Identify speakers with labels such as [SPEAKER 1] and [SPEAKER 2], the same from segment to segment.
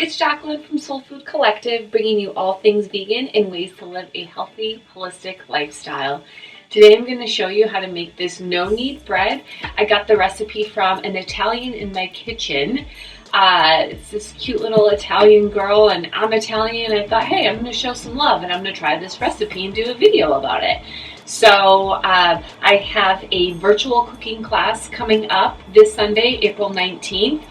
[SPEAKER 1] it's Jacqueline from SolFood Collective, bringing you all things vegan and ways to live a healthy, holistic lifestyle. Today I'm going to show you how to make this no-knead bread. I got the recipe from an Italian in my kitchen. It's this cute little Italian girl, and I'm Italian. I thought, hey, I'm going to show some love and I'm going to try this recipe and do a video about it. So I have a virtual cooking class coming up this Sunday, April 19th,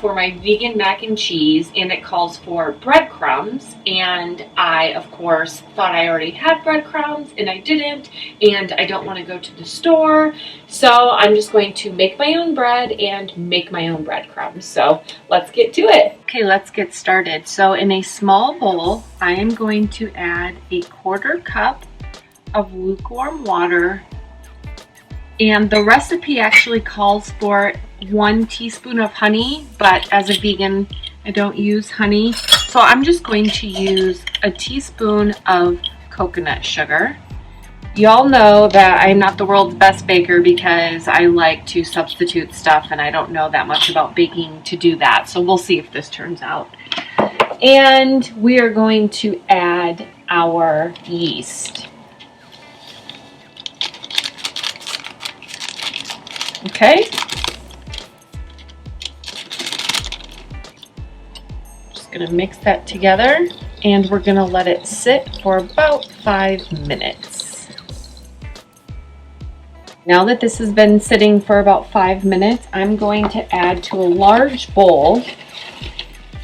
[SPEAKER 1] for my vegan mac and cheese, and it calls for breadcrumbs. And I, of course, thought I already had breadcrumbs, and I didn't, and I don't want to go to the store. So I'm just going to make my own bread and make my own breadcrumbs. So let's get to it. Okay, let's get started. So in a small bowl, I am going to add a 1/4 cup of lukewarm water, and the recipe actually calls for 1 teaspoon of honey, but as a vegan I don't use honey, so I'm just going to use a teaspoon of coconut sugar. Y'all know that I'm not the world's best baker because I like to substitute stuff and I don't know that much about baking to do that, so we'll see if this turns out. And we are going to add our yeast. Okay, just gonna mix that together, and we're gonna let it sit for about 5 minutes. Now that this has been sitting for about 5 minutes, I'm going to add to a large bowl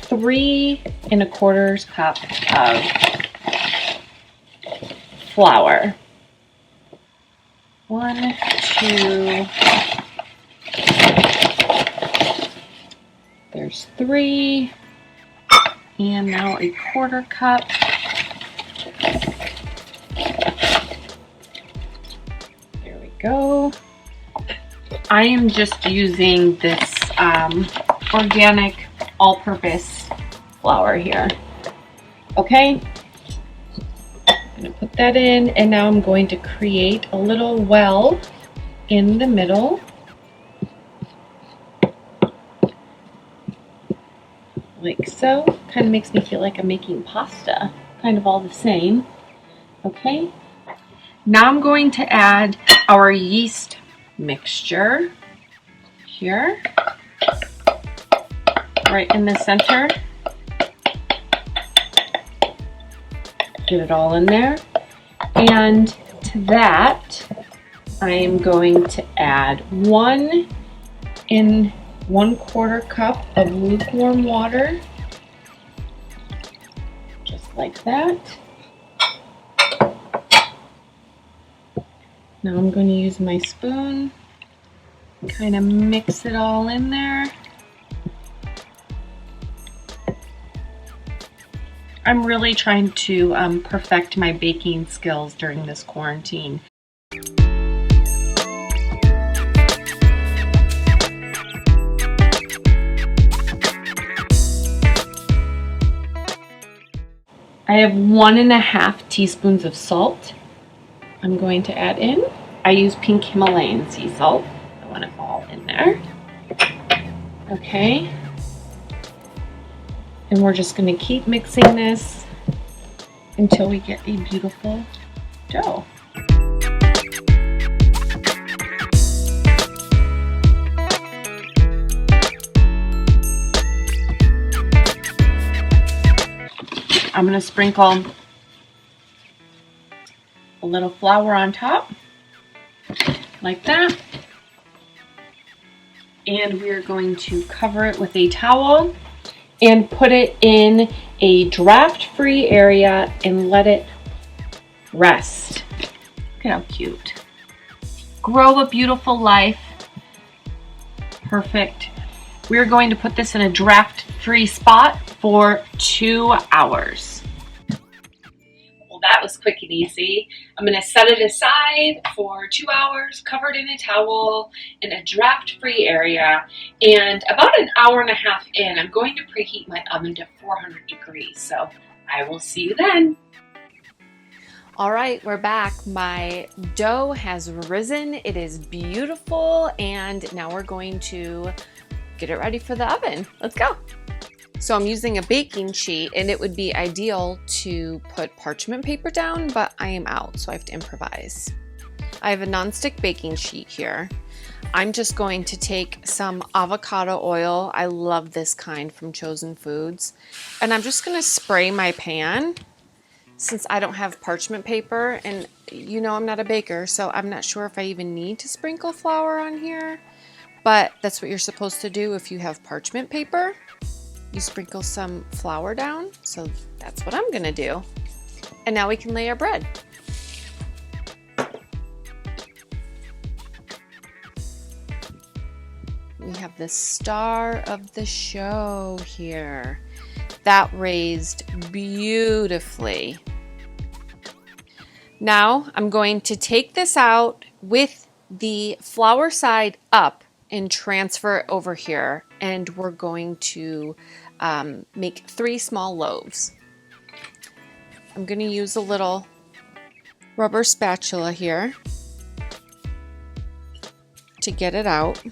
[SPEAKER 1] 3 1/4 cup of flour. 1, 2, there's 3, and now a 1/4 cup. There we go. I am just using this organic all-purpose flour here. Okay, I'm going to put that in, and now I'm going to create a little well in the middle. Like so. Kind of makes me feel like I'm making pasta. Kind of all the same. Okay. Now I'm going to add our yeast mixture here, right in the center. Get it all in there. And to that, I am going to add 1 1/4 cup of lukewarm water, just like that. Now I'm going to use my spoon, kind of mix it all in there. I'm really trying to perfect my baking skills during this quarantine. I have 1½ teaspoons of salt I'm going to add in. I use pink Himalayan sea salt. I want it all in there. Okay. And we're just going to keep mixing this until we get a beautiful dough. I'm going to sprinkle a little flour on top, like that. And we're going to cover it with a towel and put it in a draft-free area and let it rest. Look at how cute. Grow a beautiful life. Perfect. We're going to put this in a draft-free spot for 2 hours. Well, that was quick and easy. I'm going to set it aside for 2 hours, covered in a towel, in a draft-free area. And about 1.5 hours in, I'm going to preheat my oven to 400 degrees. So I will see you then.
[SPEAKER 2] All right, we're back. My dough has risen. It is beautiful, and now we're going to get it ready for the oven. Let's go. So I'm using a baking sheet, and it would be ideal to put parchment paper down, but I am out, so I have to improvise. I have a nonstick baking sheet here. I'm just going to take some avocado oil. I love this kind from Chosen Foods. And I'm just gonna spray my pan since I don't have parchment paper, and you know I'm not a baker, so I'm not sure if I even need to sprinkle flour on here, but that's what you're supposed to do if you have parchment paper. You sprinkle some flour down, so that's what I'm gonna do. And now we can lay our bread. We have the star of the show here. That raised beautifully. Now I'm going to take this out with the flour side up and transfer it over here, and we're going to make 3 small loaves. I'm going to use a little rubber spatula here to get it out.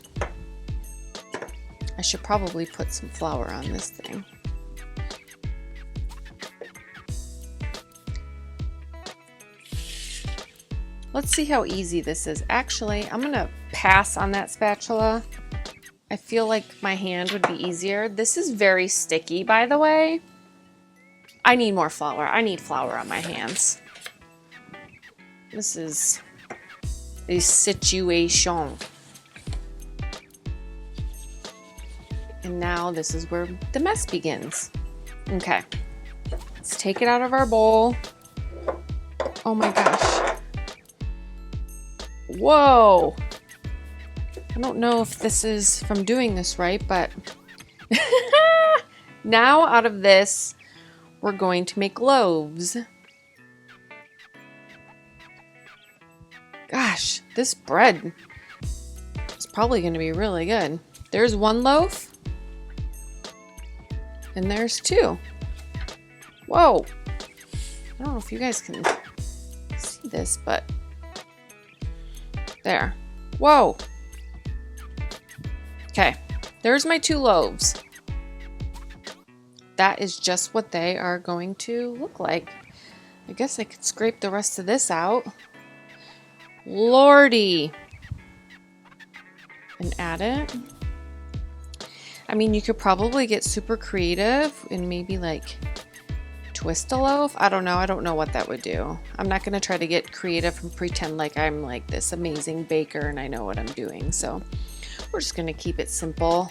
[SPEAKER 2] I should probably put some flour on this thing. Let's see how easy this is. Actually, I'm gonna pass on that spatula. I feel like my hand would be easier. This is very sticky, by the way. I need more flour. I need flour on my hands. This is a situation. And now this is where the mess begins. Okay, let's take it out of our bowl. Oh my gosh. Whoa. I don't know if this is from doing this right, but now out of this, we're going to make loaves. Gosh, this bread is probably going to be really good. There's 1 loaf. And there's 2. Whoa. I don't know if you guys can see this, but there. Whoa. Okay, there's my 2 loaves. That is just what they are going to look like. I guess I could scrape the rest of this out. Lordy. And add it. I mean, you could probably get super creative and maybe like twist a loaf. I don't know. I don't know what that would do. I'm not going to try to get creative and pretend like I'm like this amazing baker and I know what I'm doing. So we're just going to keep it simple.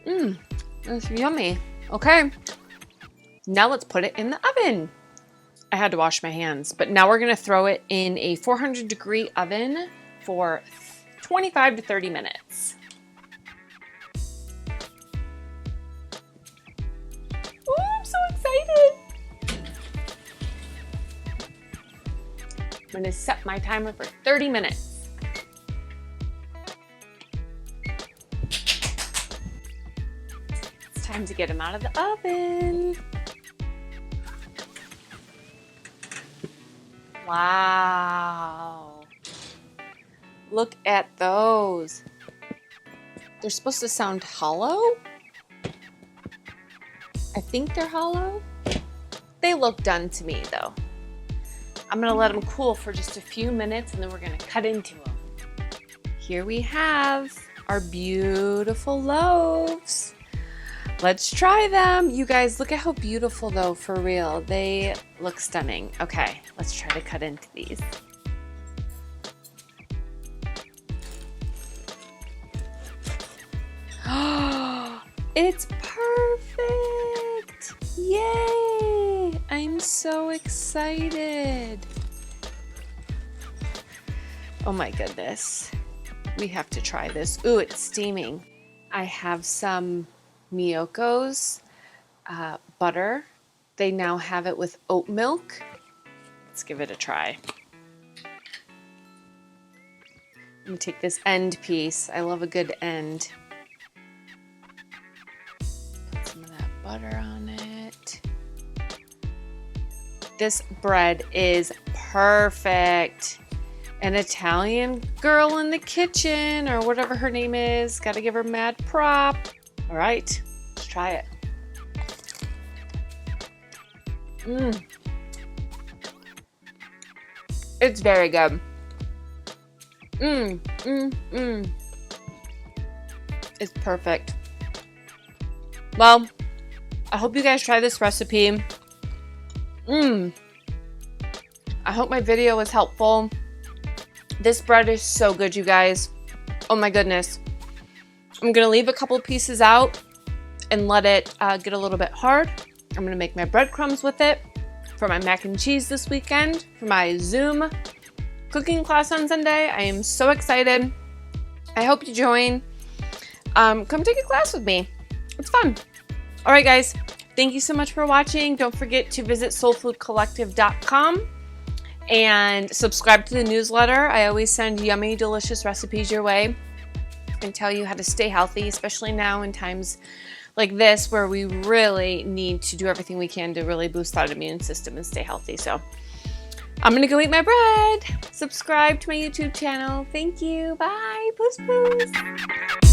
[SPEAKER 2] That's yummy. Okay. Now let's put it in the oven. I had to wash my hands, but now we're going to throw it in a 400-degree oven for 25 to 30 minutes. I'm so excited. I'm going to set my timer for 30 minutes. It's time to get them out of the oven. Wow. Look at those. They're supposed to sound hollow. I think they're hollow. They look done to me though. I'm gonna let them cool for just a few minutes and then we're gonna cut into them. Here we have our beautiful loaves. Let's try them. You guys, look at how beautiful though, for real. They look stunning. Okay, let's try to cut into these. It's perfect! Yay! I'm so excited. Oh my goodness. We have to try this. Ooh, it's steaming. I have some Miyoko's butter. They now have it with oat milk. Let's give it a try. I'm gonna take this end piece. I love a good end. Put some of that butter on it. This bread is perfect. An Italian girl in the kitchen, or whatever her name is. Gotta give her mad prop. All right, let's try it. It's very good. It's perfect. Well, I hope you guys try this recipe. I hope my video was helpful. This bread is so good, you guys. Oh my goodness. I'm gonna leave a couple pieces out and let it get a little bit hard. I'm gonna make my breadcrumbs with it for my mac and cheese this weekend, for my Zoom cooking class on Sunday. I am so excited. I hope you join. Come take a class with me. It's fun. All right, guys. Thank you so much for watching. Don't forget to visit SolFoodCollective.com and subscribe to the newsletter. I always send yummy, delicious recipes your way and tell you how to stay healthy, especially now in times like this where we really need to do everything we can to really boost that immune system and stay healthy. So I'm gonna go eat my bread. Subscribe to my YouTube channel. Thank you. Bye. Poos poos.